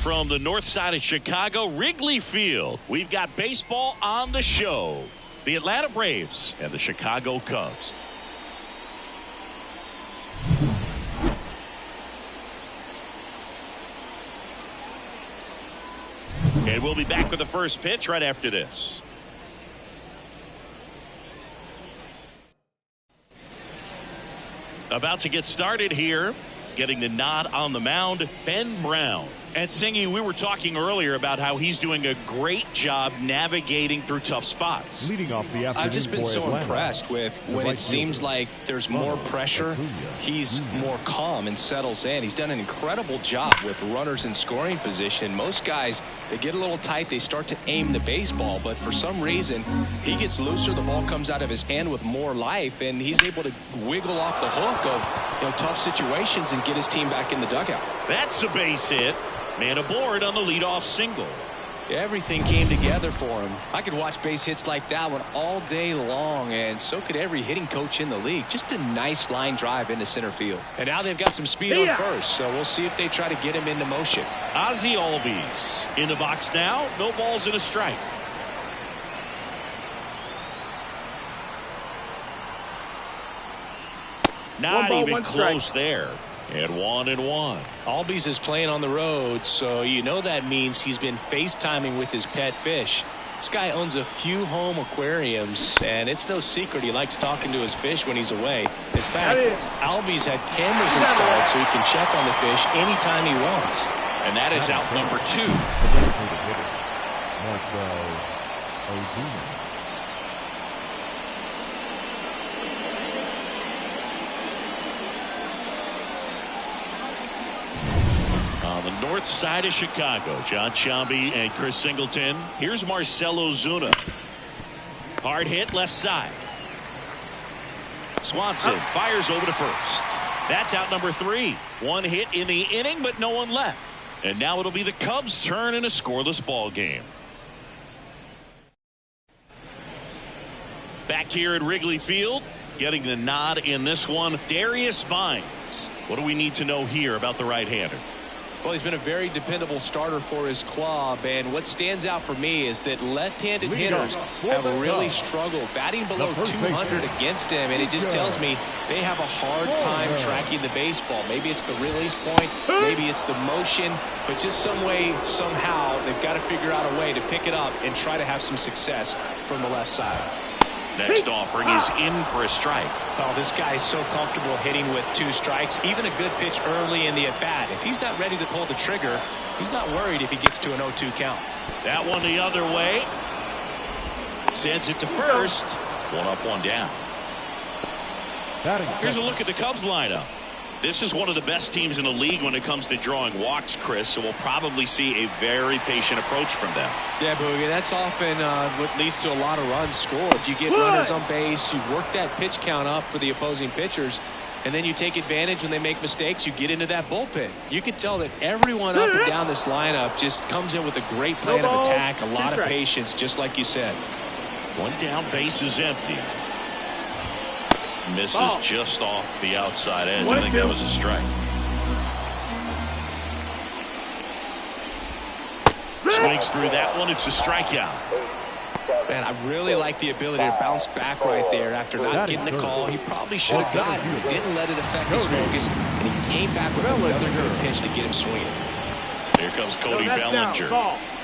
from the north side of Chicago, Wrigley Field. We've got baseball on the show. The Atlanta Braves and the Chicago Cubs. And we'll be back with the first pitch right after this. About to get started here. Getting the nod on the mound, Ben Brown. And Singy, we were talking earlier about how he's doing a great job navigating through tough spots. Leading off the afternoon, I've just been so Atlanta, impressed with when it seems like there's more pressure, he's more calm and settles in. He's done an incredible job with runners in scoring position. Most guys, they get a little tight, they start to aim the baseball, but for some reason, he gets looser, the ball comes out of his hand with more life, and he's able to wiggle off the hook of tough situations and get his team back in the dugout. That's a base hit. Man aboard on the leadoff single. Everything came together for him. I could watch base hits like that one all day long, and so could every hitting coach in the league. Just a nice line drive into center field. And now they've got some speed on first, so we'll see if they try to get him into motion. Ozzie Albies in the box now. No balls and a strike. Not even close there. And 1-1. Albies is playing on the road, so you know that means he's been FaceTiming with his pet fish. This guy owns a few home aquariums, and it's no secret he likes talking to his fish when he's away. In fact, Albies had cameras installed so he can check on the fish anytime he wants. And that is out number 2. On the north side of Chicago, John Sciambi and Chris Singleton. Here's Marcell Ozuna. Hard hit left side. Swanson fires over to first. That's out number 3. One hit in the inning, but no one left. And now it'll be the Cubs' turn in a scoreless ball game. Back here at Wrigley Field, getting the nod in this one, Darius Vines. What do we need to know here about the right-hander? Well, he's been a very dependable starter for his club, and what stands out for me is that left-handed hitters have really struggled, batting below 200 against him, and it just tells me they have a hard time tracking the baseball. Maybe it's the release point, maybe it's the motion, but just some way, somehow, they've got to figure out a way to pick it up and try to have some success from the left side. Next offering is in for a strike. Oh, this guy's so comfortable hitting with 2 strikes. Even a good pitch early in the at-bat. If he's not ready to pull the trigger, he's not worried if he gets to an 0-2 count. That one the other way. Sends it to first. 1 up, 1 down. Here's a look at the Cubs lineup. This is one of the best teams in the league when it comes to drawing walks, Chris, so we'll probably see a very patient approach from them. Yeah, Boogie, that's often what leads to a lot of runs scored. You get runners on base, you work that pitch count up for the opposing pitchers, and then you take advantage when they make mistakes. You get into that bullpen. You can tell that everyone up and down this lineup just comes in with a great plan of attack, a lot of patience, just like you said. 1 down, base is empty. Misses just off the outside edge. I think that was a strike. Swings through that one. It's a strikeout. Man, I really like the ability to bounce back right there after not getting the call. He probably should have got it, but didn't let it affect his focus, and he came back with another good pitch to get him swinging. Here comes Cody Bellinger.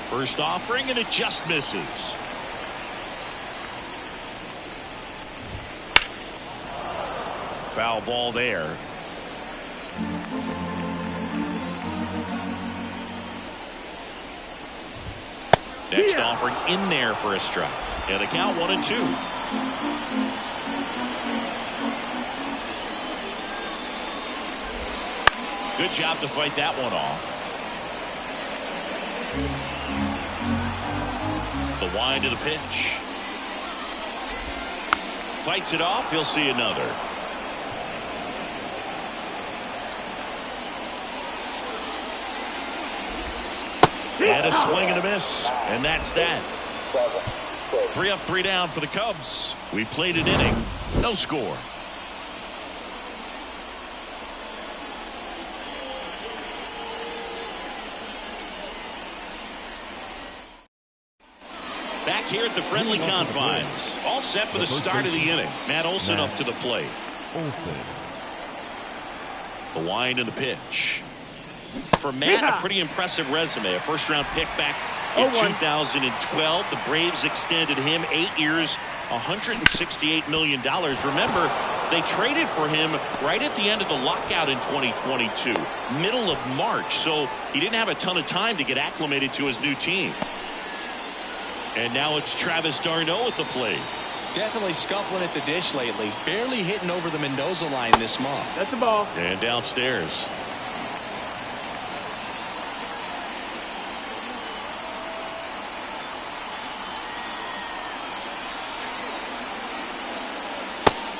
First offering, and it just misses. Foul ball there. Next offering in there for a strike. And the count 1-2. Good job to fight that one off. The wind of the pitch. Fights it off. He'll see another. And a swing and a miss. And that's that. 3 up, 3 down for the Cubs. We played an inning. No score. back here at the friendly confines. All set for the start of the inning. Matt Olson up to the plate. The wind and the pitch. For Matt, a pretty impressive resume. A first-round pick back in 2012. The Braves extended him 8 years, $168 million. Remember, they traded for him right at the end of the lockout in 2022, middle of March. So he didn't have a ton of time to get acclimated to his new team. And now it's Travis d'Arnaud at the plate. Definitely scuffling at the dish lately. Barely hitting over the Mendoza line this month. That's the ball. And downstairs.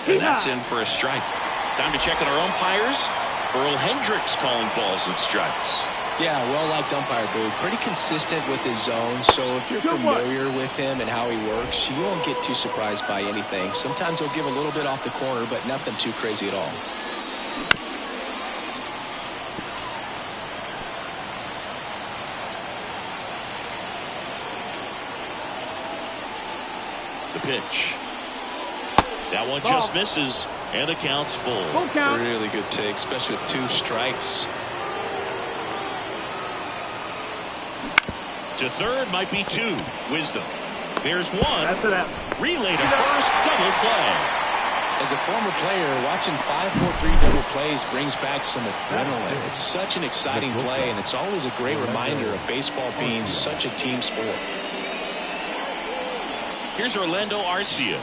And that's in for a strike. Time to check on our umpires. Earl Hendricks calling balls and strikes. Yeah, well-liked umpire, Boo. Pretty consistent with his zone, so if you're familiar with him and how he works, you won't get too surprised by anything. Sometimes he'll give a little bit off the corner, but nothing too crazy at all. The pitch. That one just misses, and the count's full. Really good take, especially with 2 strikes. To third might be 2. Wisdom. There's 1. That's it. Relay to first. Double play. As a former player, watching 5-4-3 double plays brings back some adrenaline. It's such an exciting play, and it's always a great reminder of baseball being such a team sport. Here's Orlando Arcia.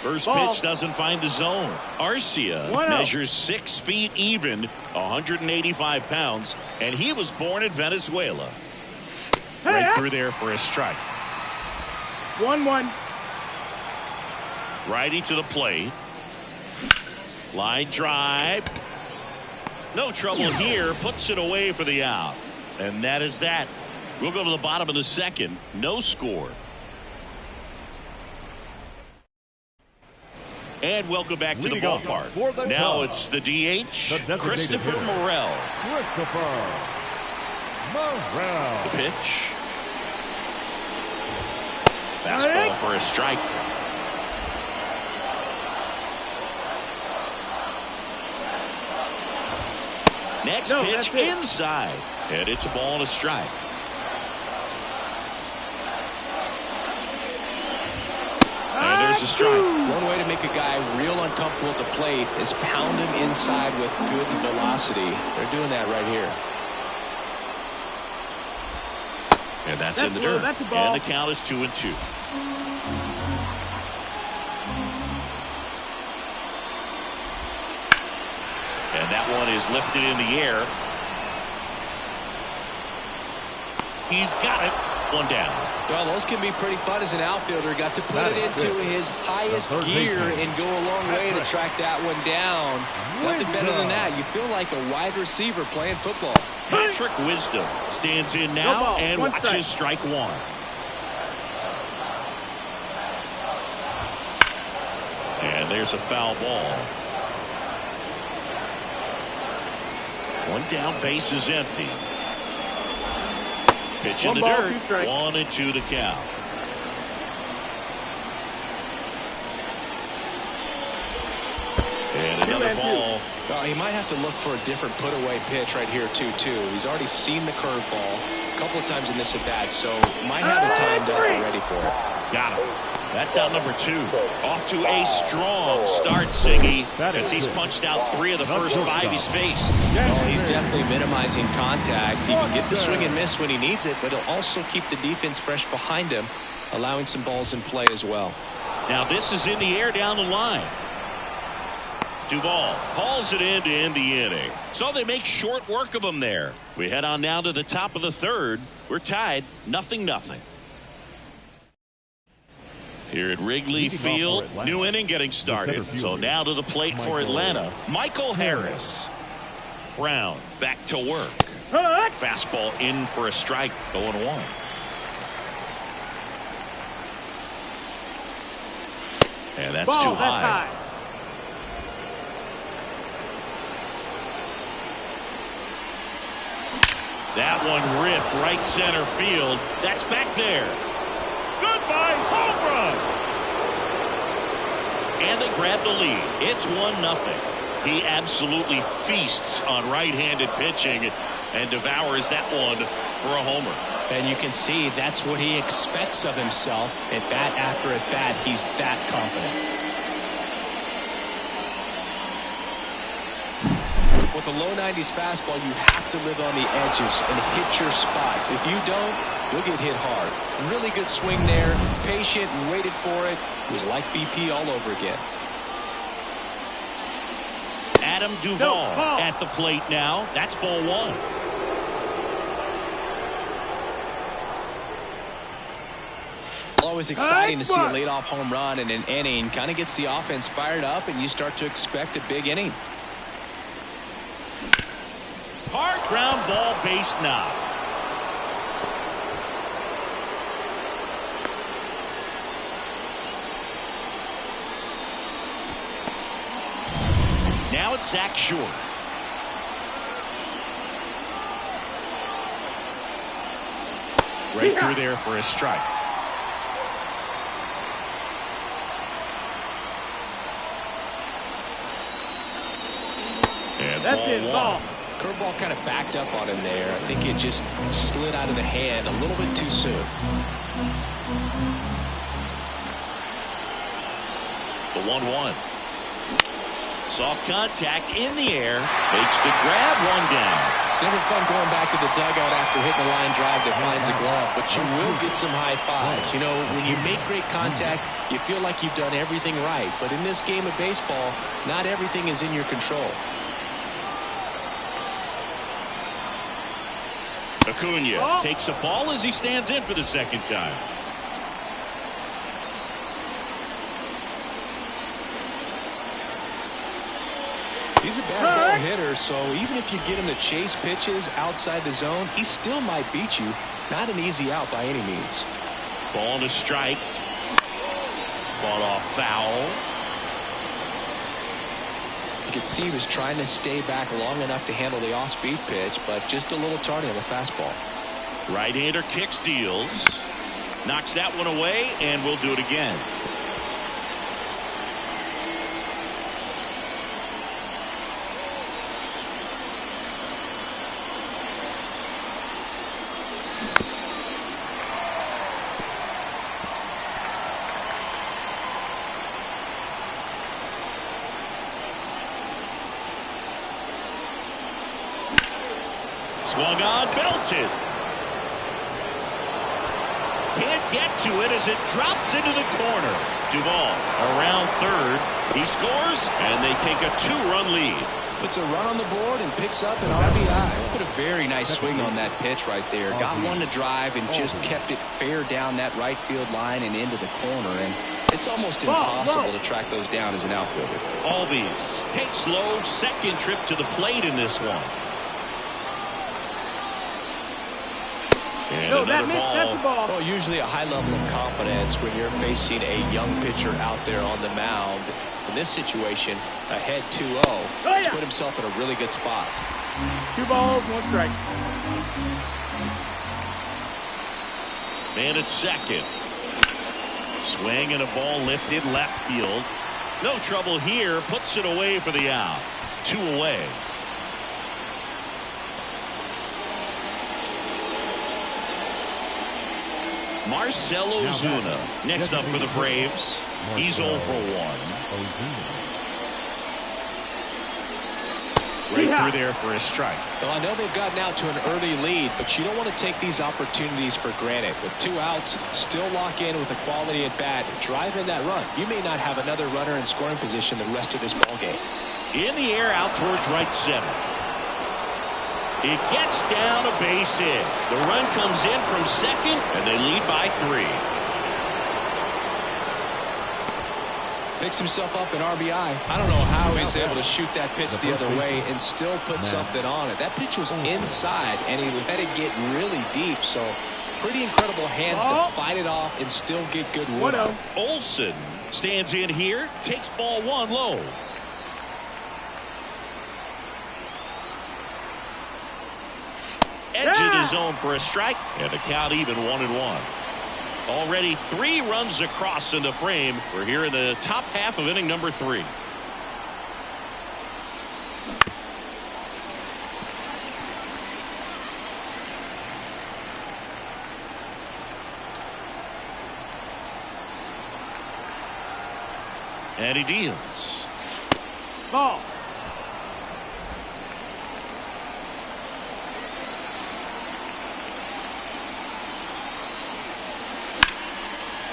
First pitch doesn't find the zone. Arcia measures 6 feet even, 185 pounds, and he was born in Venezuela. Right through there for a strike. 1-1. Righty to the plate. Line drive. No trouble here. Puts it away for the out. And that is that. We'll go to the bottom of the second. No score. And welcome back to the ballpark. Now it's the DH, Christopher Morel. The pitch. Fastball for a strike. Next pitch inside. And it's a ball and a strike. And there's a strike. One way to make a guy real uncomfortable at the plate is pound him inside with good velocity. They're doing that right here. And that's in the dirt. And the count is 2-2. And that one is lifted in the air. He's got it. One down. Well, those can be pretty fun as an outfielder. Got to put it into his highest gear and go a long way to track that one down. Nothing better than that. You feel like a wide receiver playing football. Patrick Wisdom stands in now and watches strike 1. And there's a foul ball. One down, base is empty. Pitch in the dirt. 1-2 to count. And another ball. Well, he might have to look for a different put-away pitch right here, too. He's already seen the curveball a couple of times in this at-bat, so might have it timed up and ready for it. Got him. That's out number 2. Off to a strong start, Siggy, as he's punched out 3 of the first 5 he's faced. Well, he's definitely minimizing contact. He can get the swing and miss when he needs it, but he'll also keep the defense fresh behind him, allowing some balls in play as well. Now this is in the air down the line. Duvall hauls it in to end the inning. So they make short work of him there. We head on now to the top of the third. We're tied 0-0. Here at Wrigley Field, new inning getting started. So now to the plate for Atlanta, Michael Harris. Brown back to work. Fastball in for a strike, 0-1. And that's too high. That one ripped right center field. That's back there. Goodbye, home run. And they grab the lead. It's 1-0. He absolutely feasts on right-handed pitching and devours that one for a homer. And you can see that's what he expects of himself. At bat after at bat, he's that confident. With a low 90s fastball, you have to live on the edges and hit your spots. If you don't, you'll get hit hard. Really good swing there. Patient and waited for it. It was like BP all over again. Adam Duvall at the plate now. That's ball one. Always exciting to see a leadoff home run in an inning. Kind of gets the offense fired up, and you start to expect a big inning. Hard ground ball, base knock. Now it's Zach Short. Right through there for a strike. And that's his ball. Curveball kind of backed up on him there. I think it just slid out of the hand a little bit too soon. The 1-1. Soft contact in the air. Makes the grab, one down. It's never fun going back to the dugout after hitting a line drive that finds a glove, but you will get some high fives. You know, when you make great contact, you feel like you've done everything right. But in this game of baseball, not everything is in your control. Acuna takes a ball as he stands in for the second time. He's a bad ball hitter, so even if you get him to chase pitches outside the zone, he still might beat you. Not an easy out by any means. Ball to strike. Fought off foul. You could see he was trying to stay back long enough to handle the off-speed pitch, but just a little tardy on the fastball. Right-hander kicks, deals. Knocks that one away, and we'll do it again. Swung on, belted. Can't get to it as it drops into the corner. Duvall around third. He scores, and they take a 2-run lead. Puts a run on the board and picks up an RBI. Put a very nice swing on that pitch right there. Got one to drive and just kept it fair down that right field line and into the corner. And it's almost impossible to track those down as an outfielder. Albies takes low, second trip to the plate in this one. And that's the ball. Well, usually a high level of confidence when you're facing a young pitcher out there on the mound. In this situation, ahead 2-0. He's put himself in a really good spot. 2 balls, 1 strike. Man at second. Swing and a ball lifted left field. No trouble here. Puts it away for the out. 2 away. Marcell Ozuna next up for the Braves. He's 0 for 1. Right through there for a strike. Well, I know they've gotten out to an early lead, but you don't want to take these opportunities for granted. With 2 outs, still lock in with a quality at bat, drive in that run. You may not have another runner in scoring position the rest of this ball game. In the air, out towards right center. It gets down a base hit. The run comes in from second, and they lead by 3. Picks himself up an RBI. I don't know how he's able to shoot that pitch the other way and still put something on it. That pitch was inside, and he let it get really deep. So pretty incredible hands to fight it off and still get good wood. Olsen stands in here, takes ball 1 low. edge of the zone for a strike, and the count even 1-1. Already 3 runs across in the frame. We're here in the top half of inning number 3. And he deals. Ball.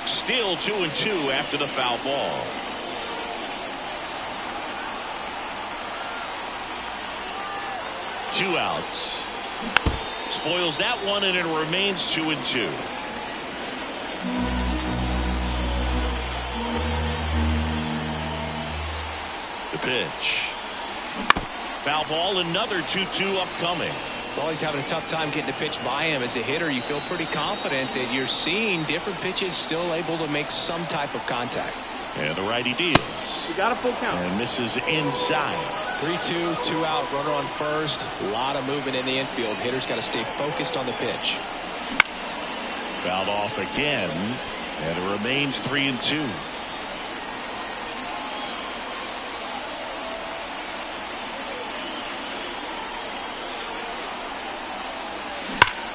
Still 2-2 after the foul ball. Two outs. Spoils that one, and it remains 2-2. The pitch. Foul ball, another 2-2 upcoming. Well, he's having a tough time getting a pitch by him. As a hitter, you feel pretty confident that you're seeing different pitches still able to make some type of contact. And the righty deals. You got a full count. And misses inside. 3-2, 2 out, runner on first. A lot of movement in the infield. Hitter's got to stay focused on the pitch. Fouled off again, and it remains 3-2.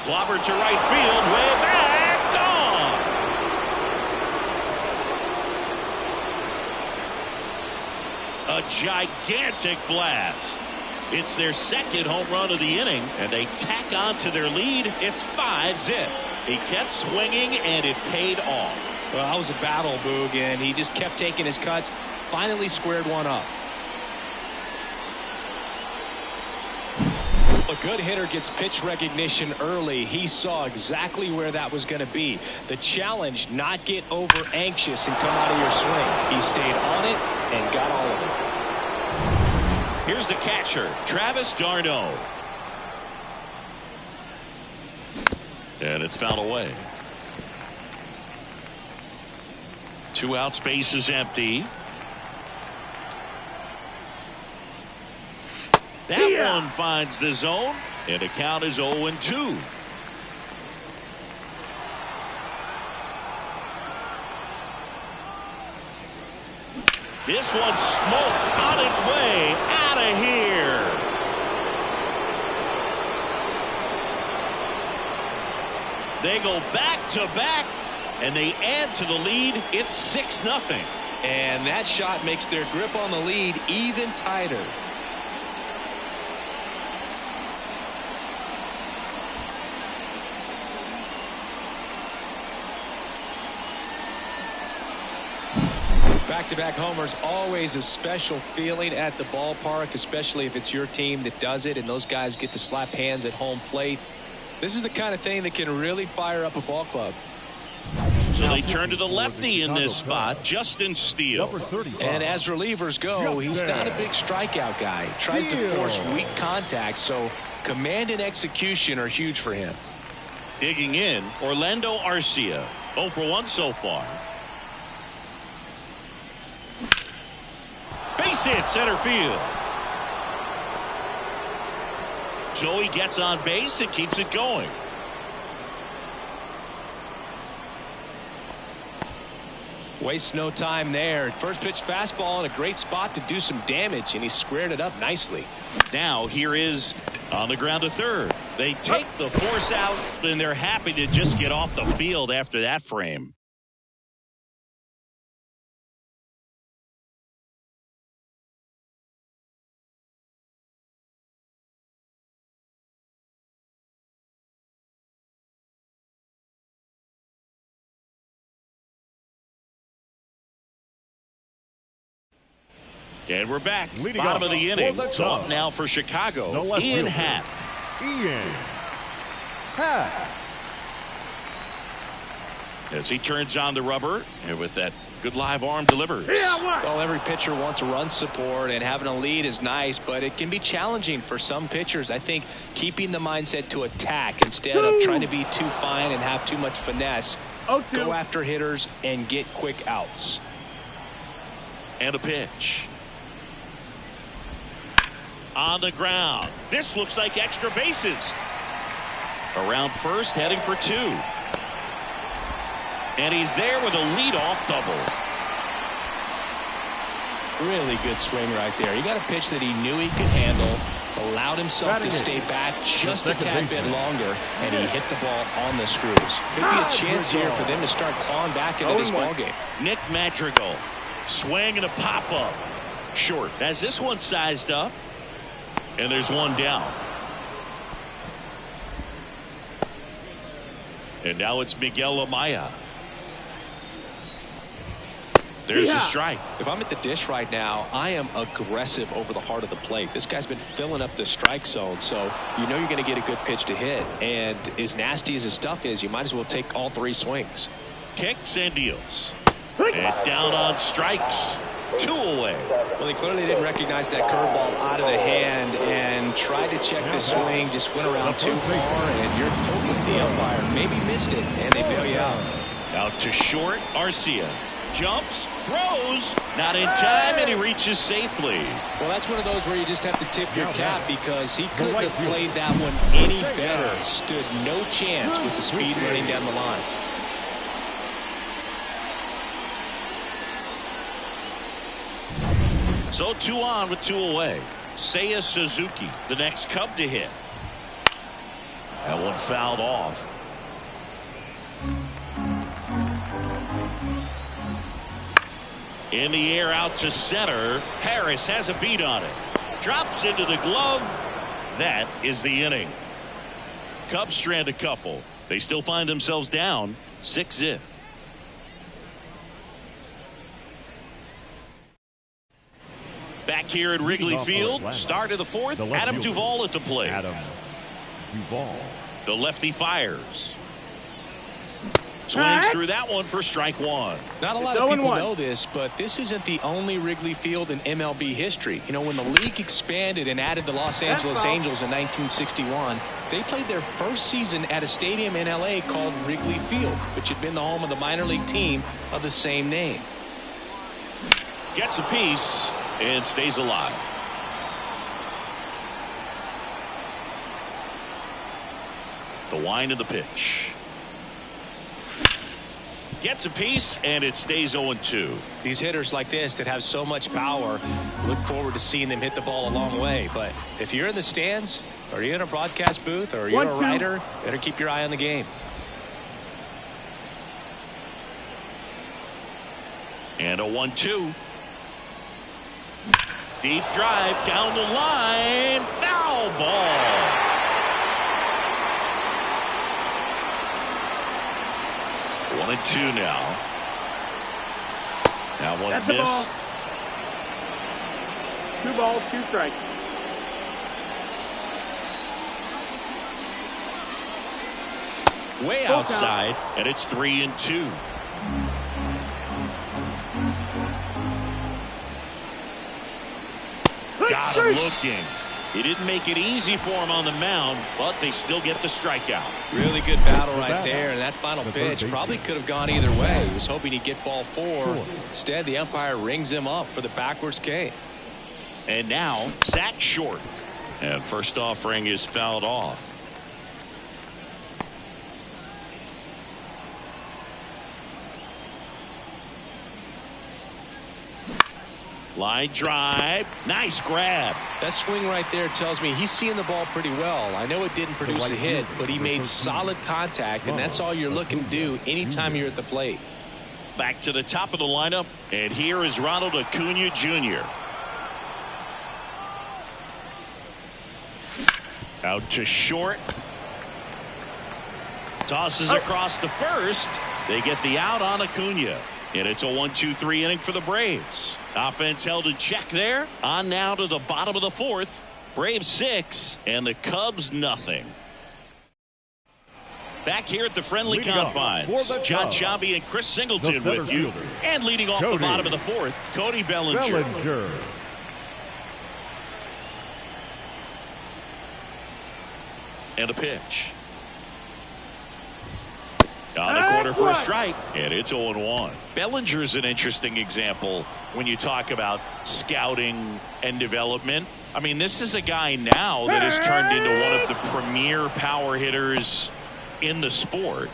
Clobbered to right field, way back, gone. A gigantic blast. It's their second home run of the inning, and they tack on to their lead. It's 5-zip. He kept swinging, and it paid off. Well, that was a battle, Boog, and he just kept taking his cuts. Finally squared one up. A good hitter gets pitch recognition early. He saw exactly where that was going to be. The challenge, not get over anxious and come out of your swing. He stayed on it and got all of it. Here's the catcher, Travis d'Arnaud. And it's fouled away. 2 outs, base is empty. That one finds the zone, and the count is 0-2. This one smoked on its way out of here. They go back to back, and they add to the lead. It's 6-0. And that shot makes their grip on the lead even tighter. Back-to-back homers, always a special feeling at the ballpark, especially if it's your team that does it and those guys get to slap hands at home plate. This is the kind of thing that can really fire up a ball club. So they turn to the lefty in this spot, Justin Steele. And as relievers go, he's not a big strikeout guy. Tries to force weak contact, so command and execution are huge for him. Digging in, Orlando Arcia, 0 for 1 so far. Base hit, center field. Joey gets on base and keeps it going. Wastes no time there. First pitch fastball in a great spot to do some damage, and he squared it up nicely. Now here is on the ground to third. They take the force out, and they're happy to just get off the field after that frame. And we're back. Bottom of the inning. So up now for Chicago. Ian Happ. As he turns on the rubber, and with that good live arm delivers. Well, every pitcher wants run support, and having a lead is nice, but it can be challenging for some pitchers. I think keeping the mindset to attack instead of trying to be too fine and have too much finesse. Go after hitters and get quick outs. And a pitch. On the ground. This looks like extra bases. Around first, heading for 2. And he's there with a leadoff double. Really good swing right there. He got a pitch that he knew he could handle, allowed himself to stay back just a tad bit longer, and he hit the ball on the screws. Could be a chance here for them to start clawing back into this ball game. Nick Madrigal, swing and a pop-up. Short. Has this one sized up. And there's one down. And now it's Miguel Amaya. There's a strike. If I'm at the dish right now, I am aggressive over the heart of the plate. This guy's been filling up the strike zone, so you know you're going to get a good pitch to hit. And as nasty as his stuff is, you might as well take all 3 swings. Kicks and deals. And down on strikes. 2 away. Well, they clearly didn't recognize that curveball out of the hand and tried to check the swing, just went around too far, and you're hoping the umpire maybe missed it, and they bail you out. Out to short, Arcia. Jumps, throws, not in time, and he reaches safely. Well, that's one of those where you just have to tip your cap because he couldn't have played that one any better. Stood no chance with the speed running down the line. So 2 on with 2 away. Seiya Suzuki, the next Cub to hit. That one fouled off. In the air out to center. Harris has a beat on it. Drops into the glove. That is the inning. Cubs strand a couple. They still find themselves down 6-0. Back here at Wrigley Field, start of the 4th. Adam Duvall at the plate. Adam Duvall. The lefty fires. Swings through that one for strike 1. Not a lot of people know this, but this isn't the only Wrigley Field in MLB history. You know, when the league expanded and added the Los Angeles Angels in 1961, they played their first season at a stadium in L.A. called Wrigley Field, which had been the home of the minor league team of the same name. Gets a piece and stays alive. The wind of the pitch. Gets a piece, and it stays 0-2. These hitters like this that have so much power, look forward to seeing them hit the ball a long way. But if you're in the stands, or you're in a broadcast booth, or you're a writer, better keep your eye on the game. And a 1-2. Deep drive down the line. Foul ball. One and 2 now. Now one missed. 2 balls, 2 strikes. Way outside, and it's 3-2. Got him looking. He didn't make it easy for him on the mound, but they still get the strikeout. Really good battle right there, and that final pitch probably could have gone either way. He was hoping he'd get ball 4. Instead, the umpire rings him up for the backwards K. And now, sack short. And first offering is fouled off. Line drive. Nice grab. That swing right there tells me he's seeing the ball pretty well. I know it didn't produce a hit, but he made solid contact, and that's all you're looking to do anytime you're at the plate. Back to the top of the lineup, and here is Ronald Acuna Jr. Out to short. Tosses across to first. They get the out on Acuna. And it's a 1-2-3 inning for the Braves. Offense held in check there. On now to the bottom of the 4th. Braves 6 and the Cubs nothing. Back here at the friendly confines. John Chambi and Chris Singleton with you. And leading off the bottom of the 4th, Cody Bellinger. And a pitch. On the corner for a strike, and it's 0-1. Bellinger's an interesting example when you talk about scouting and development. I mean, this is a guy now that has turned into one of the premier power hitters in the sport.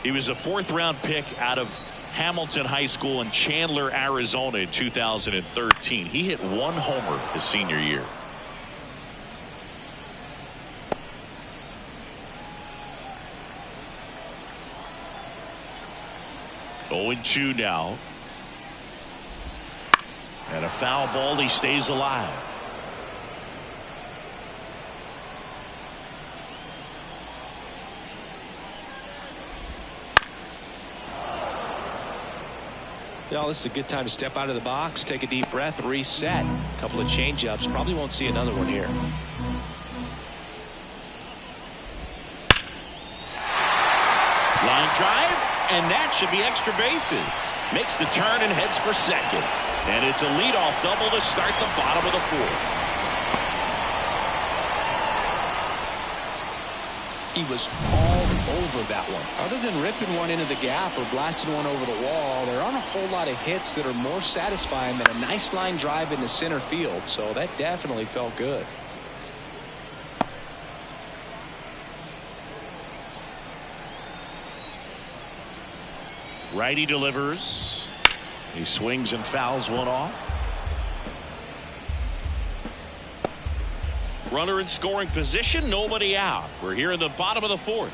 He was a 4th-round pick out of Hamilton High School in Chandler, Arizona in 2013. He hit 1 homer his senior year. Oh, 0-2 now. And a foul ball. He stays alive. Well, this is a good time to step out of the box, take a deep breath, reset. A couple of change-ups. Probably won't see another one here. Line drive, and that should be extra bases. Makes the turn and heads for second. And it's a leadoff double to start the bottom of the 4th. He was all over that one. Other than ripping one into the gap or blasting one over the wall, there aren't a whole lot of hits that are more satisfying than a nice line drive into center field. So that definitely felt good. Righty delivers. He swings and fouls one off. Runner in scoring position, nobody out. We're here in the bottom of the 4th.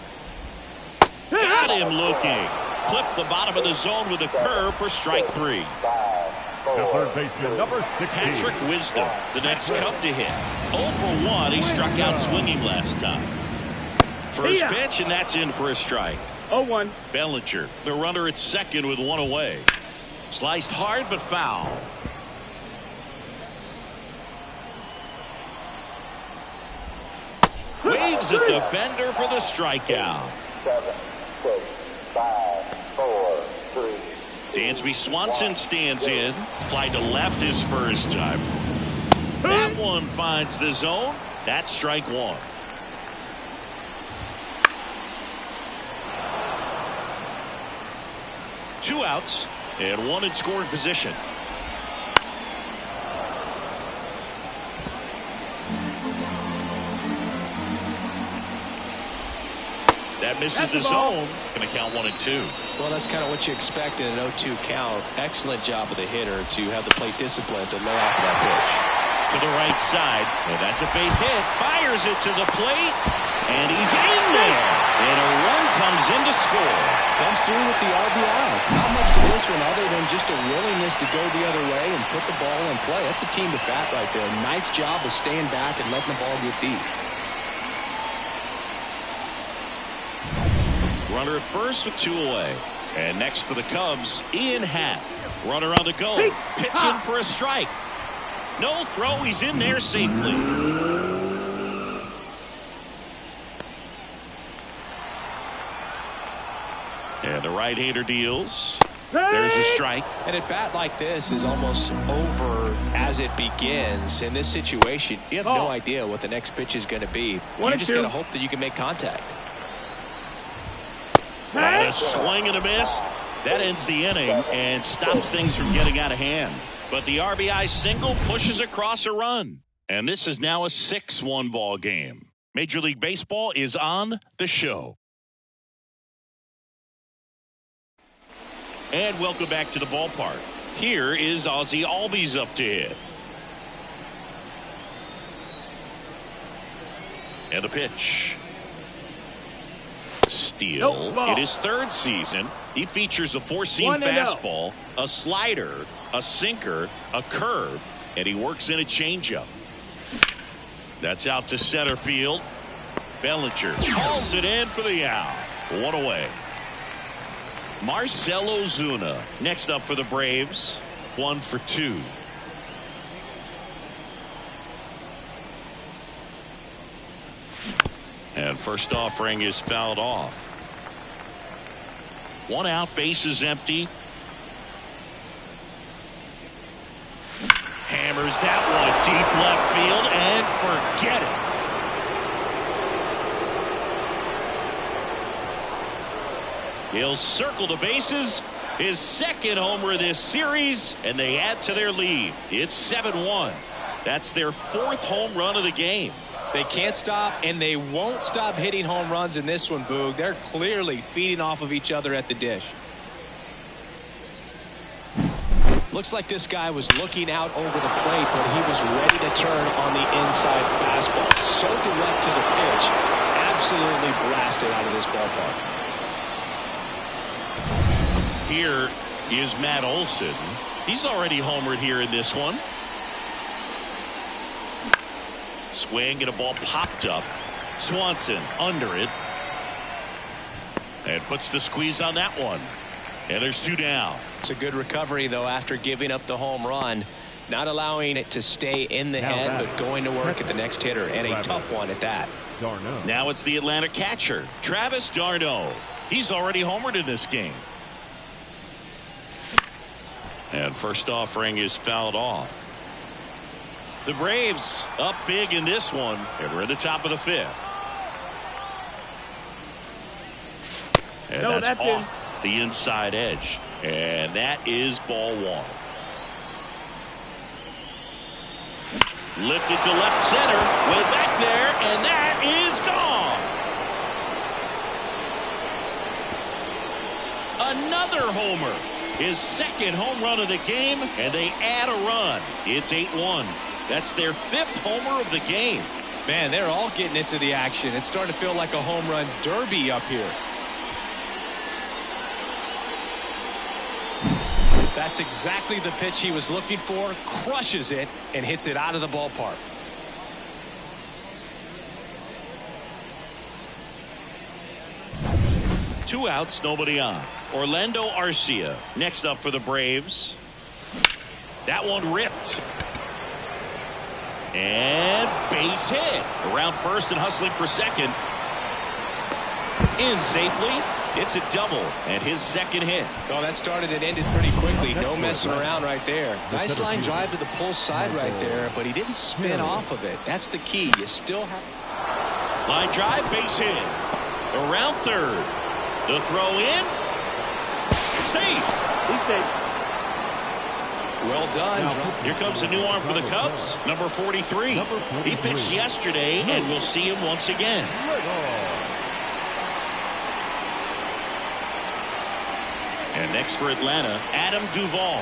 Got him looking. Clipped the bottom of the zone with a curve for strike 3. The third baseman, number 16. Patrick Wisdom, the next Cub to hit. 0 for 1. He struck out swinging last time. First pitch, and that's in for a strike. 0-1. Bellinger, the runner at second with 1 away. Sliced hard but foul. Waves at the bender for the strikeout. 7, 6, 5, 4, 3. Dansby Swanson stands in. Fly to left his first time. That one finds the zone. That's strike 1. Two outs and 1 in scoring position. That misses the zone. Going to count 1 and 2. Well, that's kind of what you expect in an 0-2 count. Excellent job of the hitter to have the plate discipline to lay off of that pitch. To the right side, and that's a base hit. Fires it to the plate, and he's in there. And a run comes in to score. Comes through with the RBI. Not much to this one other than just a willingness to go the other way and put the ball in play. That's a team at bat right there. Nice job of staying back and letting the ball get deep. Runner at first with 2 away. And next for the Cubs, Ian Happ. Runner on the go. Pitching for a strike. No throw. He's in there safely. And the right-hander deals. There's a strike. And a bat like this is almost over as it begins. In this situation, you have no idea what the next pitch is going to be. You just got to hope that you can make contact. And a swing and a miss. That ends the inning and stops things from getting out of hand. But the RBI single pushes across a run. And this is now a 6-1 ball game. Major League Baseball is on the show. And welcome back to the ballpark. Here is Ozzie Albies up to hit. And a pitch. Steele. In his 3rd season, he features a 4-seam fastball, a slider, a sinker, a curve, and he works in a changeup. That's out to center field. Bellinger calls it in for the out. 1 away. Marcell Ozuna next up for the Braves. 1 for 2. And first offering is fouled off. 1 out, bases empty. Hammers that one deep left field and forget it. He'll circle the bases. His 2nd homer of this series, and they add to their lead. It's 7-1. That's their 4th home run of the game. They can't stop, and they won't stop hitting home runs in this one, Boog. They're clearly feeding off of each other at the dish. Looks like this guy was looking out over the plate, but he was ready to turn on the inside fastball. So direct to the pitch. Absolutely blasted out of this ballpark. Here is Matt Olson. He's already homered here in this one. Swing and a ball popped up. Swanson under it. And puts the squeeze on that one. And there's 2 down. It's a good recovery, though, after giving up the home run. Not allowing it to stay in the head, but going to work at the next hitter, and a tough one at that. Now it's the Atlanta catcher, Travis d'Arnaud. He's already homered in this game. And first offering is fouled off. The Braves up big in this one, and we're at the top of the 5th. And that's off the inside edge. And that is ball 1. Lifted to left center, way back there, and that is gone. Another homer. His 2nd home run of the game, and they add a run. It's 8-1. That's their 5th homer of the game. Man, they're all getting into the action. It's starting to feel like a home run derby up here. That's exactly the pitch he was looking for. Crushes it and hits it out of the ballpark. Two outs, nobody on. Orlando Arcia next up for the Braves. That one ripped. And base hit. Around first and hustling for second. In safely. It's a double and his 2nd hit. Well, that started and ended pretty quickly. No messing around right there. Nice line drive to the pull side right there, but he didn't spin off of it. That's the key. You still have line drive, base hit. Around third. The throw in. Safe. He's safe. Well done. Here comes a new arm for the Cubs, number 43. He pitched yesterday, and we'll see him once again. And next for Atlanta, Adam Duvall.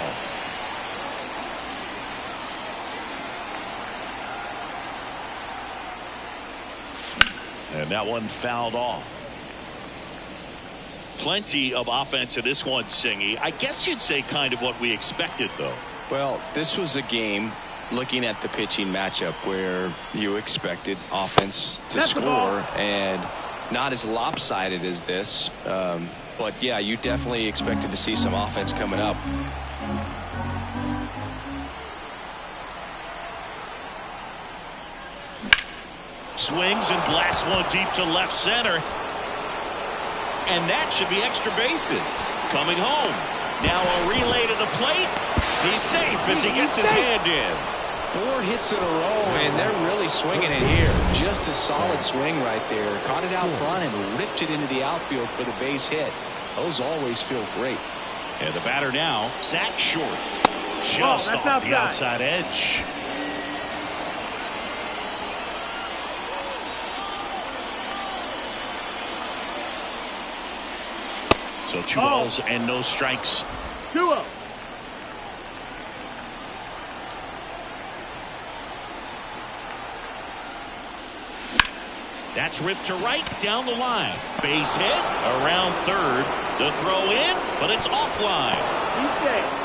And that one fouled off. Plenty of offense in this one, Singy. I guess you'd say kind of what we expected, though. Well, this was a game, looking at the pitching matchup, where you expected offense to score, and not as lopsided as this. But, yeah, you definitely expected to see some offense coming up. Swings and blasts one deep to left center. And that should be extra bases. Coming home. Now a relay to the plate. He's safe as he gets his hand in. 4 hits in a row, and they're really swinging it here. Just a solid swing right there. Caught it out front and ripped it into the outfield for the base hit. Those always feel great. And the batter now, sacked short. Just off the outside edge. So 2 balls and no strikes. 2-0. That's ripped to right down the line. Base hit around third. The throw in, but it's offline. He's safe.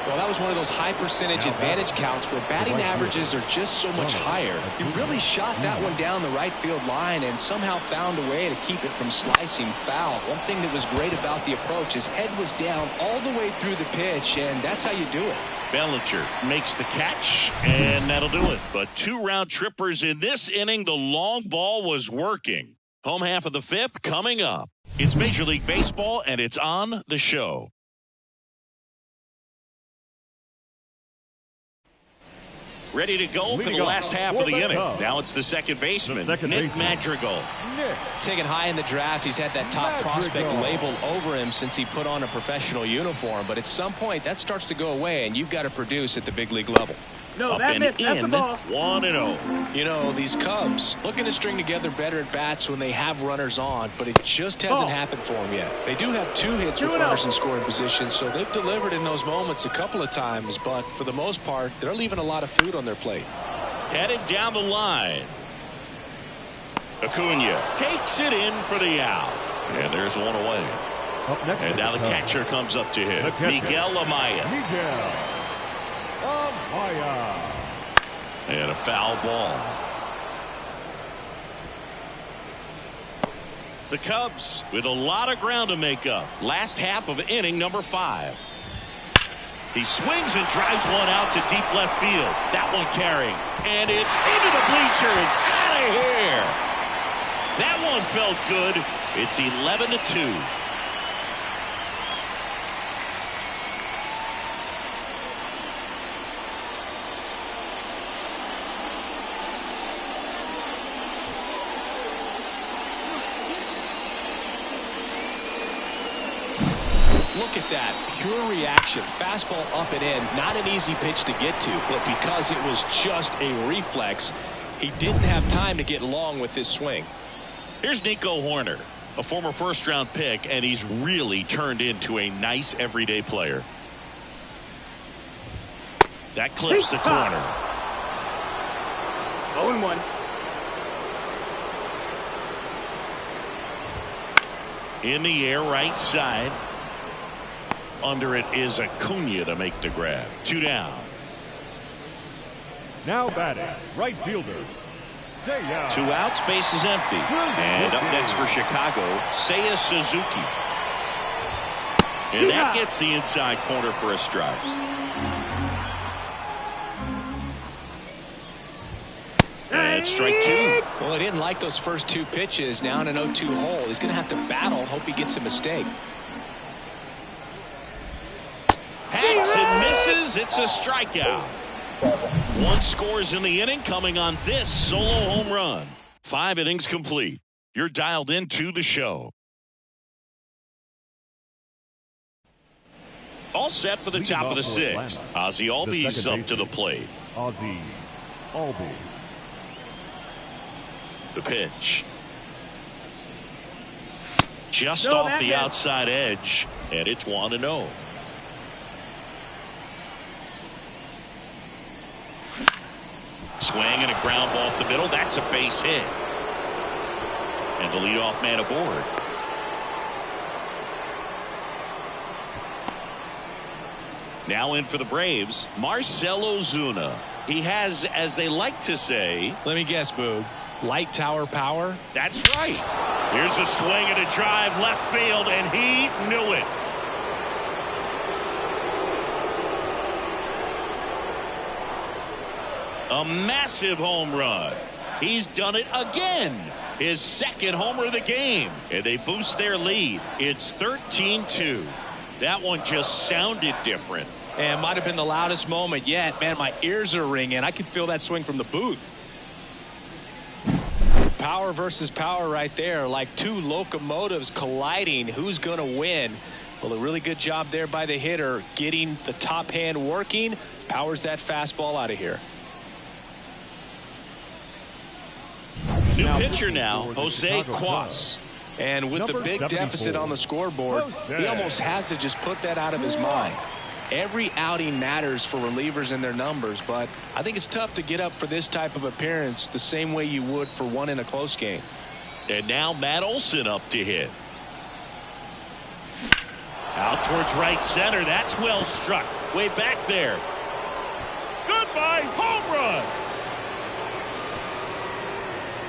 Well, that was one of those high percentage advantage counts where batting averages are just so much higher. He really shot that one down the right field line and somehow found a way to keep it from slicing foul. One thing that was great about the approach, his head was down all the way through the pitch, and that's how you do it. Bellinger makes the catch, and that'll do it. But 2 round trippers in this inning. The long ball was working. Home half of the 5th coming up. It's Major League Baseball, and it's on the show. Ready to go for the last half of the inning. Now it's the second baseman, Nick Madrigal. Taken high in the draft, he's had that top prospect label over him since he put on a professional uniform. But at some point, that starts to go away, and you've got to produce at the big league level. No, Up that and missed. That's the in, ball. 1-0. You know, these Cubs looking to string together better at bats when they have runners on, but it just hasn't happened for them yet. They do have 2 hits with runners in scoring position, so they've delivered in those moments a couple of times, but for the most part, they're leaving a lot of food on their plate. Headed down the line. Acuna takes it in for the out. And there's one away. Up next And now the catcher comes up to him. Miguel Amaya. Miguel Amaya. And a foul ball. The Cubs with a lot of ground to make up. Last half of inning number 5. He swings and drives one out to deep left field. That one carrying. And it's into the bleachers. Out of here. That one felt good. It's 11-2. Look at that pure reaction. Fastball up and in. Not an easy pitch to get to, but because it was just a reflex, he didn't have time to get long with his swing. Here's Nico Horner, a former first-round pick, and he's really turned into a nice everyday player. That clips the corner. 0-1. In the air, right side. Under it is Acuna to make the grab. 2 down. Now batting, right fielder, Seiya. 2 outs, base is empty. And up next for Chicago, Seiya Suzuki. And that gets the inside corner for a strike. And strike 2. Well, he didn't like those first 2 pitches. Now in an 0-2 hole. He's going to have to battle. Hope he gets a mistake. Hacks and misses. It's a strikeout. 1 scores in the inning, coming on this solo home run. 5 innings complete. You're dialed into the show. All set for the top of the 6th. Ozzie Albies up to the plate. Ozzie Albies. The pitch. Just off the outside edge, and it's 1-0. Swing and a ground ball up the middle. That's a base hit. And the leadoff man aboard. Now in for the Braves, Marcell Ozuna. He has, as they like to say, let me guess, Boog, light tower power. That's right. Here's a swing and a drive left field, and he knew it. A massive home run. He's done it again. His 2nd homer of the game. And they boost their lead. It's 13-2. That one just sounded different. And might have been the loudest moment yet. Man, my ears are ringing. I can feel that swing from the booth. Power versus power right there. Like 2 locomotives colliding. Who's going to win? Well, a really good job there by the hitter. Getting the top hand working. Powers that fastball out of here. New pitcher now, Jose Cuas. And with the big deficit on the scoreboard, he almost has to just put that out of his mind. Every outing matters for relievers and their numbers, but I think it's tough to get up for this type of appearance the same way you would for one in a close game. And now Matt Olson up to hit. Out towards right center. That's well struck. Way back there. Goodbye, home run.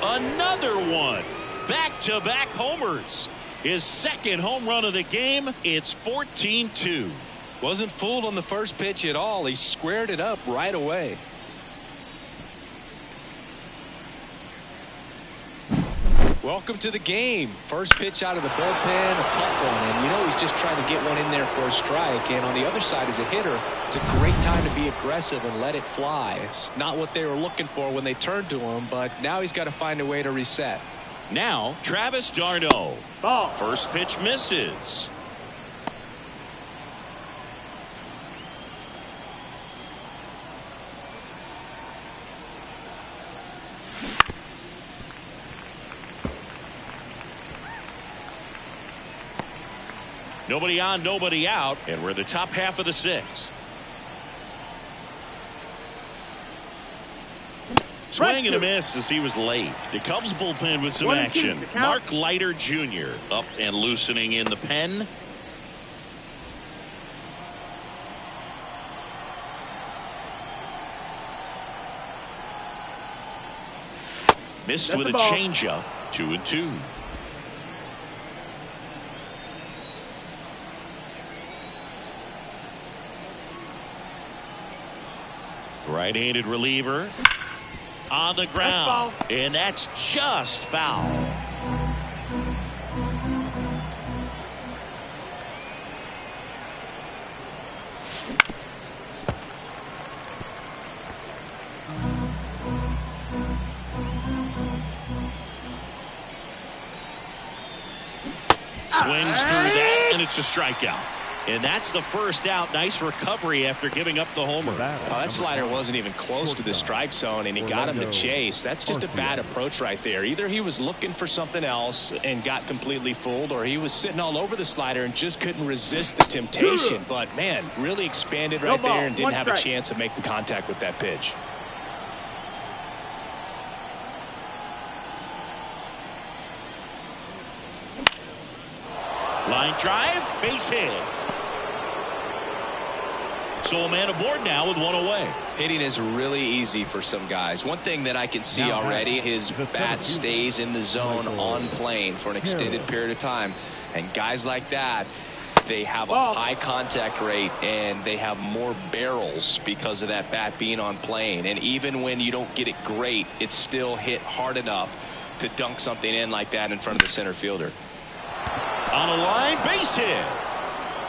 Another one. Back-to-back homers. His 2nd home run of the game. It's 14-2. Wasn't fooled on the first pitch at all. He squared it up right away. Welcome to the game. First pitch out of the bullpen, a tough one. And you know he's just trying to get one in there for a strike. And on the other side, as a hitter, it's a great time to be aggressive and let it fly. It's not what they were looking for when they turned to him, but now he's got to find a way to reset. Now, Travis d'Arnaud. Ball. First pitch misses. Nobody on, nobody out, and we're in the top half of the sixth. Swing and a miss as he was late. The Cubs bullpen with some action. Mark Leiter Jr. up and loosening in the pen. Missed with a changeup. 2-2. Right-handed reliever on the ground, and that's just foul. Swings through that, and it's a strikeout. And that's the first out. Nice recovery after giving up the homer. That slider wasn't even close to the strike zone, and he got him to chase. That's just a bad approach right there. Either he was looking for something else and got completely fooled, or he was sitting all over the slider and just couldn't resist the temptation. But, man, really expanded right there and didn't have a chance of making contact with that pitch. Line drive, base hit. So a man aboard now with one away. Hitting is really easy for some guys. One thing that I can see already, his bat stays in the zone on plane for an extended period of time. And guys like that, they have a high contact rate and they have more barrels because of that bat being on plane. And even when you don't get it great, it's still hit hard enough to dunk something in like that in front of the center fielder. On a line, base hit.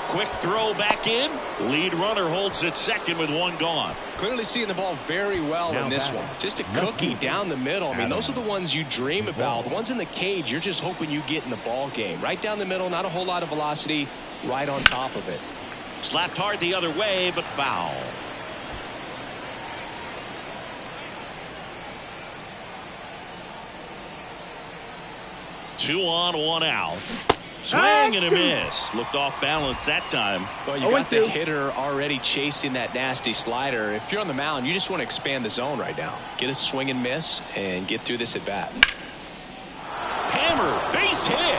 Quick throw back in. Lead runner holds at second with one gone. Clearly seeing the ball very well in this one. Just a cookie down the middle. I mean, those are the ones you dream about. The ones in the cage, you're just hoping you get in the ball game. Right down the middle, not a whole lot of velocity, right on top of it. Slapped hard the other way, but foul. Two on, one out. Swing and a miss. Looked off balance that time. Well, you got the hitter already chasing that nasty slider. If you're on the mound, you just want to expand the zone right now. Get a swing and miss and get through this at bat. Hammer, base hit.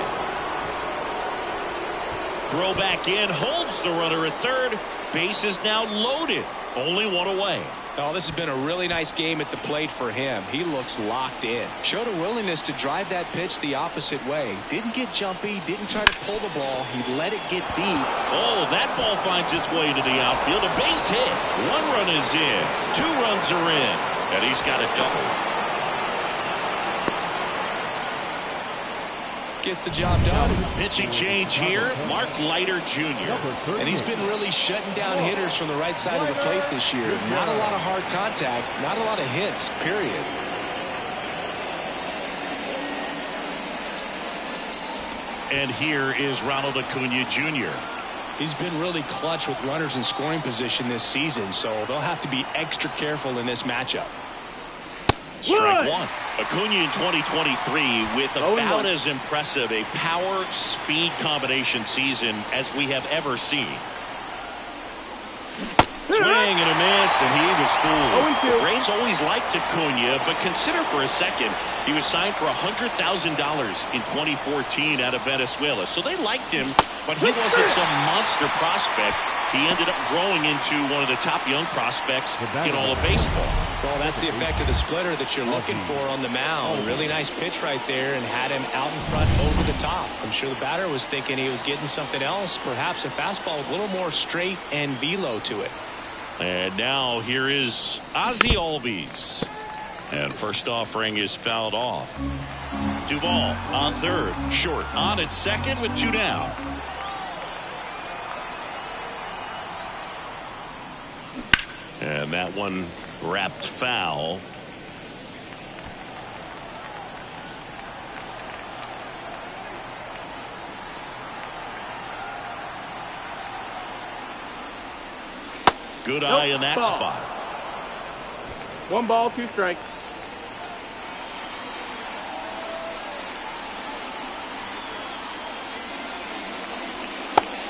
Throw back in, holds the runner at third. Base is now loaded. Only one away. Oh, this has been a really nice game at the plate for him. He looks locked in. Showed a willingness to drive that pitch the opposite way. Didn't get jumpy, didn't try to pull the ball. He let it get deep. Oh, that ball finds its way to the outfield. A base hit. One run is in. Two runs are in. And he's got a double. Gets the job done. Pitching change here, Mark Leiter Jr. And he's been really shutting down hitters from the right side of the plate this year. Not a lot of hard contact, not a lot of hits, period. And here is Ronald Acuna Jr. He's been really clutch with runners in scoring position this season, so they'll have to be extra careful in this matchup. Strike one. Acuna in 2023 with about as impressive a power-speed combination season as we have ever seen. Swing and a miss, and he was fooled. The Braves always liked Acuna, but consider for a second he was signed for $100,000 in 2014 out of Venezuela. So they liked him, but he wasn't some monster prospect. He ended up growing into one of the top young prospects in all of baseball. Well, that's the effect of the splitter that you're looking for on the mound. Really nice pitch right there and had him out in front over the top. I'm sure the batter was thinking he was getting something else, perhaps a fastball with a little more straight and velo to it. And now here is Ozzie Albies. And first offering is fouled off. Duvall on third. Short on at second with two down. And that one wrapped foul. Good eye in that spot. One ball, two strikes.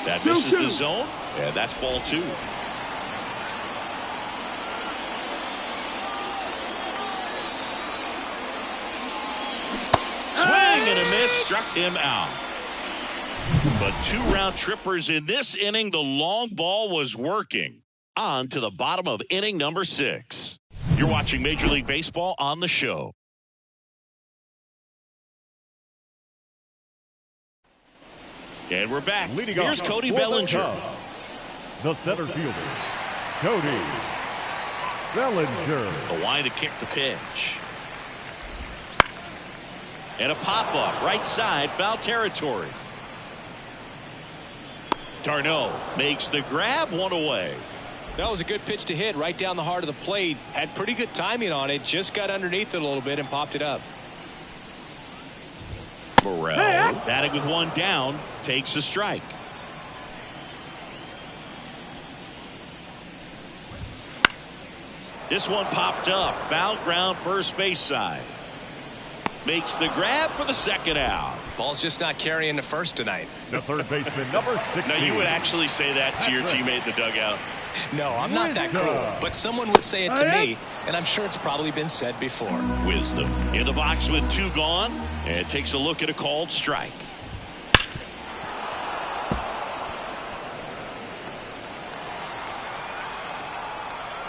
That misses the zone, and that's ball 2. Swing and a miss, struck him out. But 2 round trippers in this inning. The long ball was working. On to the bottom of inning number 6. You're watching Major League Baseball on the show. And we're back. Here's Cody Bellinger. The center fielder, Cody Bellinger. The line to kick the pitch. And a pop-up, right side, foul territory. d'Arnaud makes the grab, 1 away. That was a good pitch to hit right down the heart of the plate. Had pretty good timing on it. Just got underneath it a little bit and popped it up. Morel, batting with 1 down, takes a strike. This one popped up. Foul ground, first base side. Makes the grab for the second out. Ball's just not carrying the first tonight. The third baseman, number 16. Now, you would actually say that to your teammate in the dugout. No, I'm not that cruel. But someone would say it to me, and I'm sure it's probably been said before. Wisdom in the box with 2 gone, and takes a look at a called strike.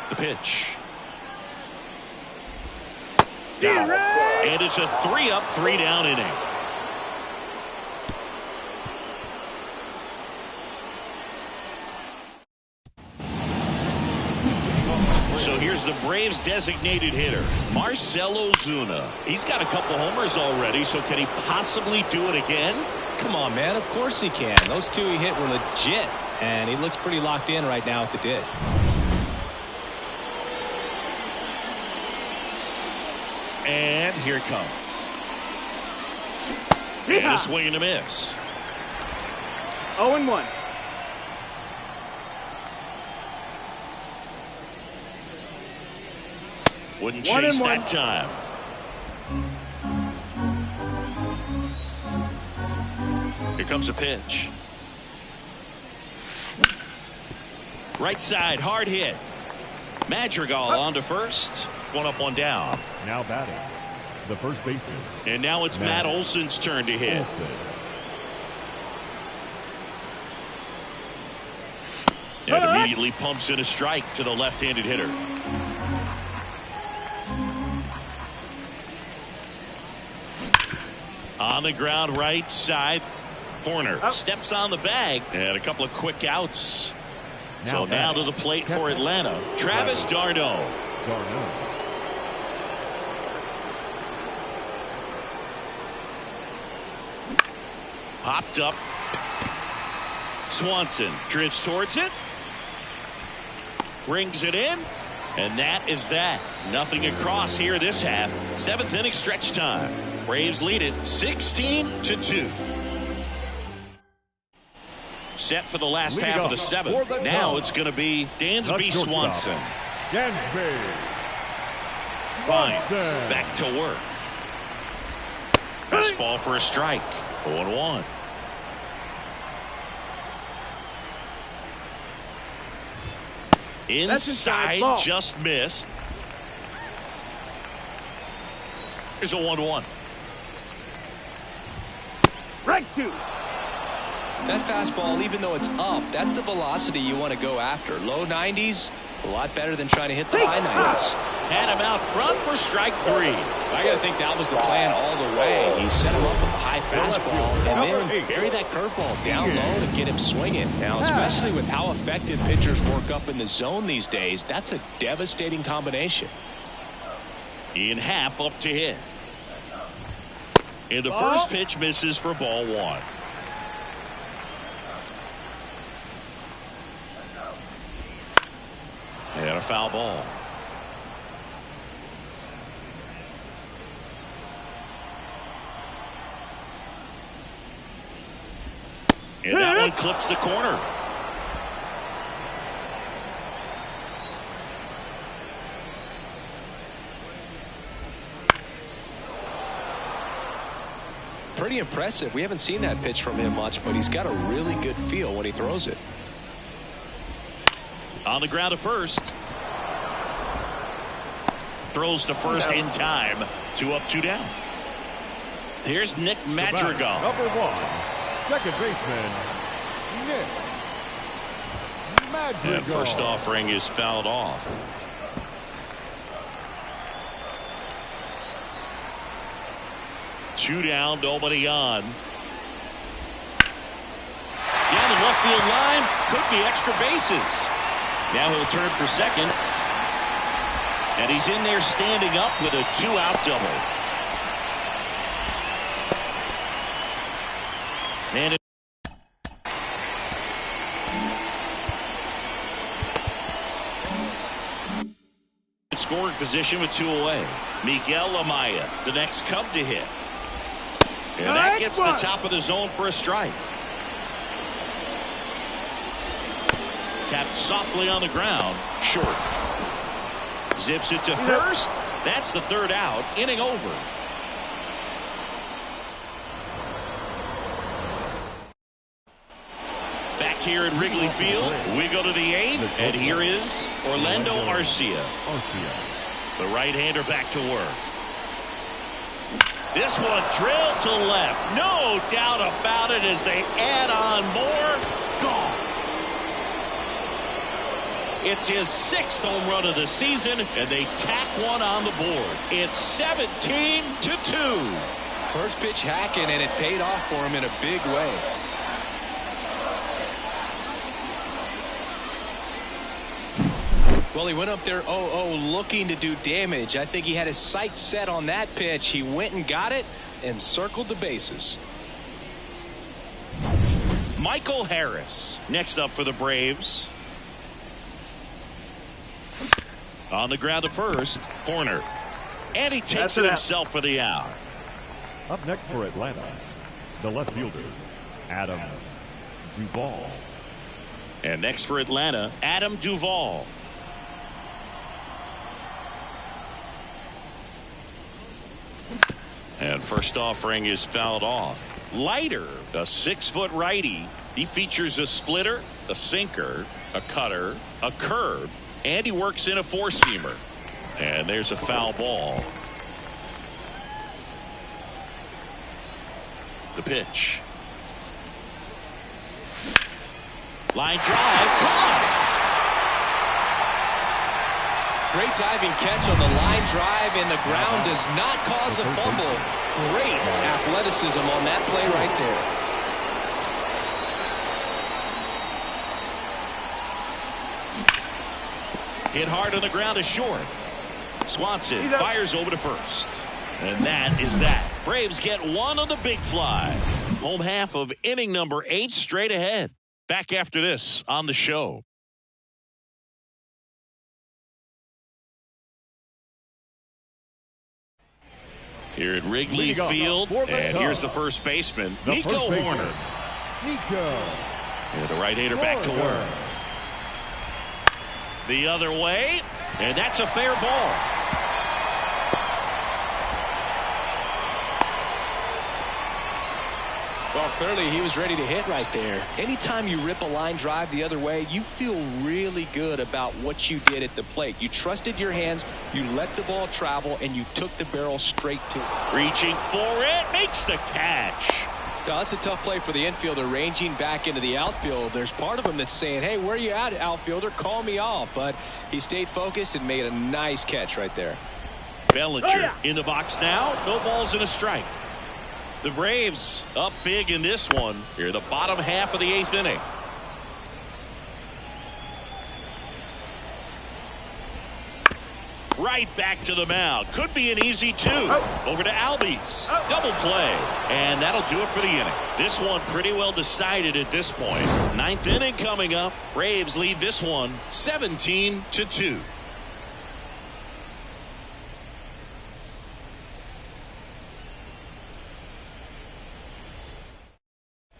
The pitch. And it's a 3-up, 3-down inning. So here's the Braves designated hitter, Marcell Ozuna. He's got a couple homers already, so can he possibly do it again? Come on, man. Of course he can. Those 2 he hit were legit, and he looks pretty locked in right now at the dish. And here it comes. And a swing and a miss. 0-1. Wouldn't chase that time. Here comes a pitch. Right side, hard hit. Madrigal on to first. 1 up, 1 down. Now batting, the first baseman. And now it's Matt Olson's turn to hit. And immediately pumps in a strike to the left-handed hitter. On the ground, right side corner. Steps on the bag, and a couple of quick outs. So now to the plate for Atlanta, Travis d'Arnaud. Popped up. Swanson drifts towards it. Rings it in. And that is that. Nothing across here this half. 7th inning stretch time. Braves lead it 16-2. Set for the last half of the 7th. Now it's going to be Dansby Swanson. Dansby. Vines back to work. Fastball for a strike. 0-1. Inside, just missed. Here's a 1-1. Right 2. That fastball, even though it's up, that's the velocity you want to go after. Low 90s, a lot better than trying to hit the high 90s. Had him out front for strike 3. I got to think that was the plan all the way. He set him up with a high fastball and then bury that curveball down low to get him swinging. Now, especially with how effective pitchers work up in the zone these days, that's a devastating combination. Ian Happ up to hit. And the first pitch misses for ball 1. And a foul ball. And that one clips the corner. pretty impressive. We haven't seen that pitch from him much, but he's got a really good feel when he throws it. On the ground to first. Throws to first in time. 2 up, 2 down. Here's Nick Madrigal. Number 1, second baseman, Nick Madrigal. And first offering is fouled off. Two down, nobody on. Down the left field line, could be extra bases. Now he'll turn for second. And he's in there standing up with a 2-out double. And in scoring position with 2 away. Miguel Amaya, the next Cub to hit. And that gets the top of the zone for a strike. Tapped softly on the ground. Short. Zips it to first. That's the 3rd out. Inning over. Back here at Wrigley Field, we go to the 8th, and here is Orlando Arcia. The right-hander back to work. This one drilled to left. No doubt about it as they add on more. Gone. It's his 6th home run of the season, and they tack one on the board. It's 17-2. First pitch hacking, and it paid off for him in a big way. Well, he went up there 0-0 looking to do damage. I think he had his sights set on that pitch. He went and got it and circled the bases. Michael Harris next up for the Braves. On the ground to first, Horner. And he takes it himself for the out. Up next for Atlanta, the left fielder, Adam Duvall. And next for Atlanta, Adam Duvall. And first offering is fouled off. Leiter, a 6-foot righty. He features a splitter, a sinker, a cutter, a curve, and he works in a 4-seamer. And there's a foul ball. The pitch. Line drive. Great diving catch on the line drive, and the ground does not cause a fumble. Great athleticism on that play right there. Hit hard on the ground is short. Swanson fires over to first. And that is that. Braves get one on the big fly. Home half of inning number 8 straight ahead. Back after this on the show. Here at Wrigley Field, and here's the first baseman, Nico Horner. And the right-hander back to work. The other way, and that's a fair ball. Well, clearly he was ready to hit right there. Anytime you rip a line drive the other way, you feel really good about what you did at the plate. You trusted your hands, you let the ball travel, and you took the barrel straight to it. Reaching for it, makes the catch. Now, that's a tough play for the infielder, ranging back into the outfield. There's part of him that's saying, hey, where you at, outfielder? Call me off. But he stayed focused and made a nice catch right there. Bellinger in the box now. No balls and a strike. The Braves up big in this one. Here, the bottom half of the 8th inning. Right back to the mound. Could be an easy 2. Over to Albies. Double play. And that'll do it for the inning. This one pretty well decided at this point. 9th inning coming up. Braves lead this one 17-2.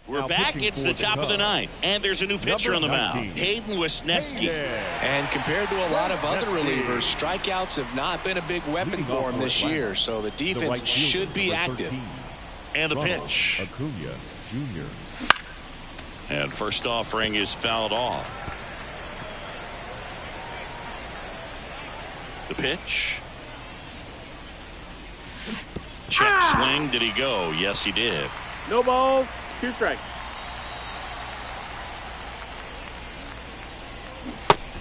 We're back. It's the top of the 9th. And there's a new pitcher on the mound. Hayden Wesneski. And compared to a lot of other relievers, strikeouts have not been a big weeping for him this year. So the defense should be active. And the Ronald pitch. Acuna Jr. And first offering is fouled off. The pitch. Check swing. Did he go? Yes, he did. No balls, 2 strikes.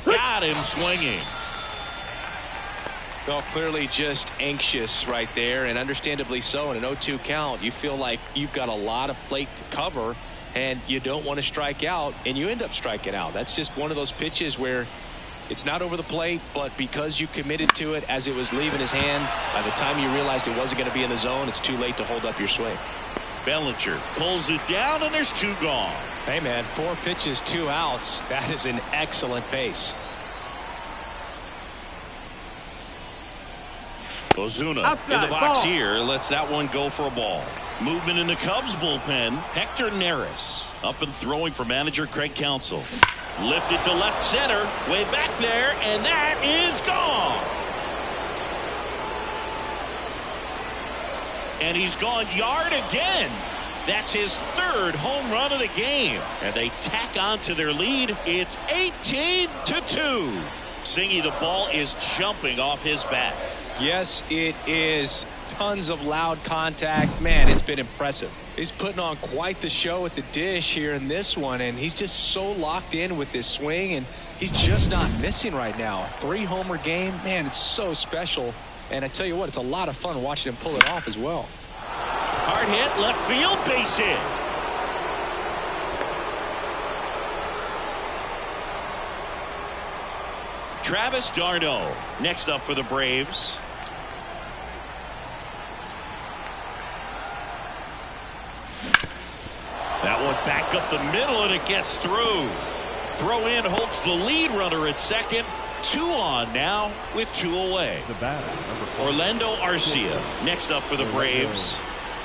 Got him swinging. Well, clearly just anxious right there, and understandably so. In an 0-2 count, you feel like you've got a lot of plate to cover, and you don't want to strike out, and you end up striking out. That's just one of those pitches where it's not over the plate, but because you committed to it as it was leaving his hand, by the time you realized it wasn't going to be in the zone, it's too late to hold up your swing. Bellinger pulls it down, and there's 2 gone. Hey, man, 4 pitches, 2 outs. That is an excellent pace. Ozuna Outside, in the box ball. here lets that one go for a ball. Movement in the Cubs bullpen. Hector Neris up and throwing for manager Craig Counsell. Lifted to left center, way back there, and that is gone. And he's gone yard again. That's his 3rd home run of the game, and they tack on to their lead. It's 18-2. Singy, the ball is jumping off his bat. Yes, it is. Tons of loud contact. Man, it's been impressive. He's putting on quite the show at the dish here in this one, and he's just so locked in with this swing, and he's just not missing right now. 3-homer game. Man, it's so special. And I tell you what, it's a lot of fun watching him pull it off as well. Hard hit, left field, base hit. Travis d'Arnaud next up for the Braves. That one back up the middle, and it gets through. Throw in holds the lead runner at second. 2 on now with 2 away. The batter, number 4. Orlando Arcia next up for the Braves.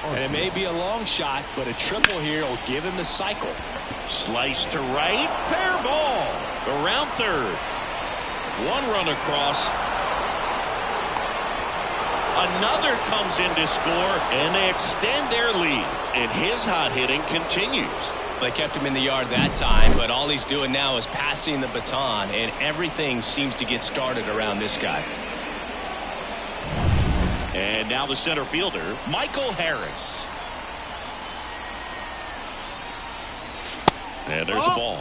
And it may be a long shot, but a triple here will give him the cycle. Slice to right, fair ball. Around third. 1 run across. Another comes in to score, and they extend their lead. And his hot hitting continues. They kept him in the yard that time, but all he's doing now is passing the baton, and everything seems to get started around this guy. And now the center fielder, Michael Harris. And there's a ball.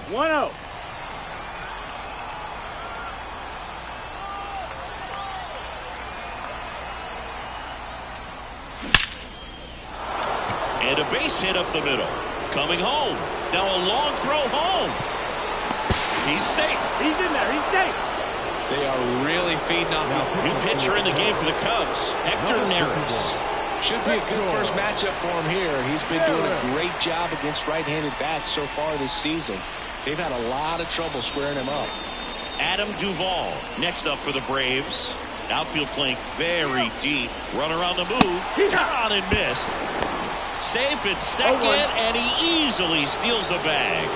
1-0. And a base hit up the middle. Coming home. Now a long throw home. He's safe. He's in there. He's safe. They are really feeding on him. New pitcher in the game for the Cubs, Hector Neris. Should be a good first matchup for him here. He's been doing a great job against right-handed bats so far this season. They've had a lot of trouble squaring him up. Adam Duvall next up for the Braves. Outfield playing very deep. Runner on the move. Got on and missed. Safe at second, and he easily steals the bag.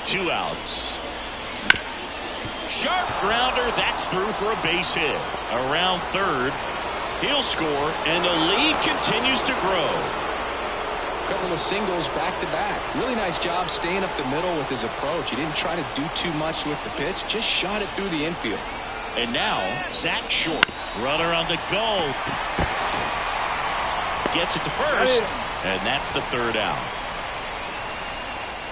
Two outs. Sharp grounder. That's through for a base hit. Around third. He'll score, and the lead continues to grow. A couple of singles back-to-back. Really nice job staying up the middle with his approach. He didn't try to do too much with the pitch. Just shot it through the infield. And now, Zach Short. Runner on the go. Gets it to first, and that's the third out.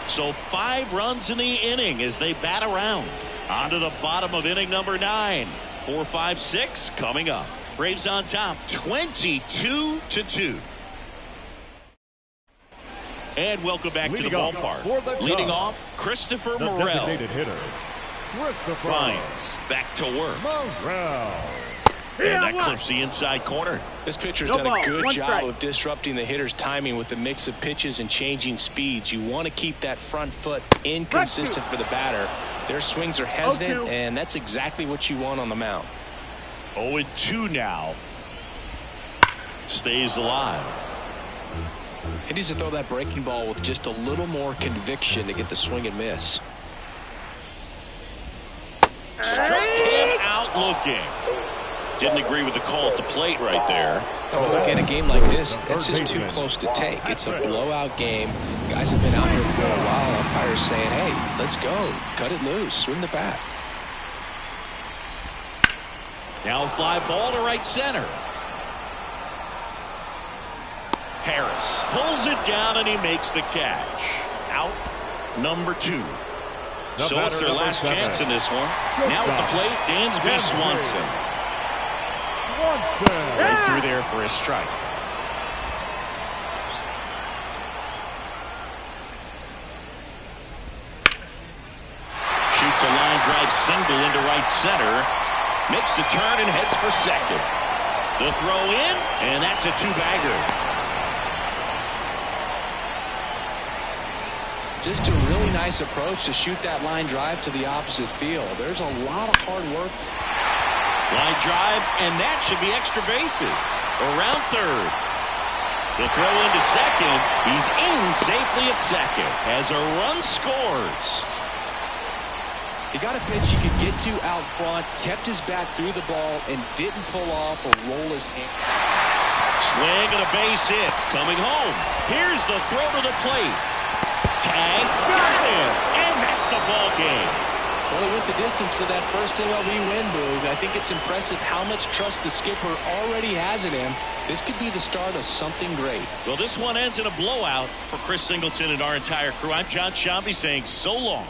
So 5 runs in the inning as they bat around. On to the bottom of inning number 9. 4, 5, 6 coming up. Braves on top, 22-2. And welcome back to the ballpark. Leading off, Christopher Morel. Designated hitter, Christopher Vines back to work. Morel. And that clips the inside corner. This pitcher's done a good job of disrupting the hitter's timing with the mix of pitches and changing speeds. You want to keep that front foot inconsistent for the batter. Their swings are hesitant, and that's exactly what you want on the mound. 0-2 now. Stays alive. He needs to throw that breaking ball with just a little more conviction to get the swing and miss. Struck him out looking. Didn't agree with the call at the plate right there. Look, in a game like this, that's just too close to take. It's a blowout game. Guys have been out here for a while. Umpires saying, hey, let's go. Cut it loose. Swing the bat. Now a fly ball to right center. Harris pulls it down and he makes the catch. Out number 2. So it's their last chance in this one. Now at the plate, Dansby Swanson. Right through there for a strike. Shoots a line drive single into right center. Makes the turn and heads for second. The throw in, and that's a 2-bagger. Just a really nice approach to shoot that line drive to the opposite field. There's a lot of hard work. Line drive, and that should be extra bases. Around third. The throw into second. He's in safely at second as a run scores. He got a pitch he could get to out front, kept his bat through the ball, and didn't pull off or roll his hand. Swing and a base hit. Coming home. Here's the throw to the plate. Tag. Got him. And that's the ball game. Well, he went the distance for that first MLB win, Boog. I think it's impressive how much trust the skipper already has in him. This could be the start of something great. Well, this one ends in a blowout for Chris Singleton and our entire crew. I'm John Shambi saying so long.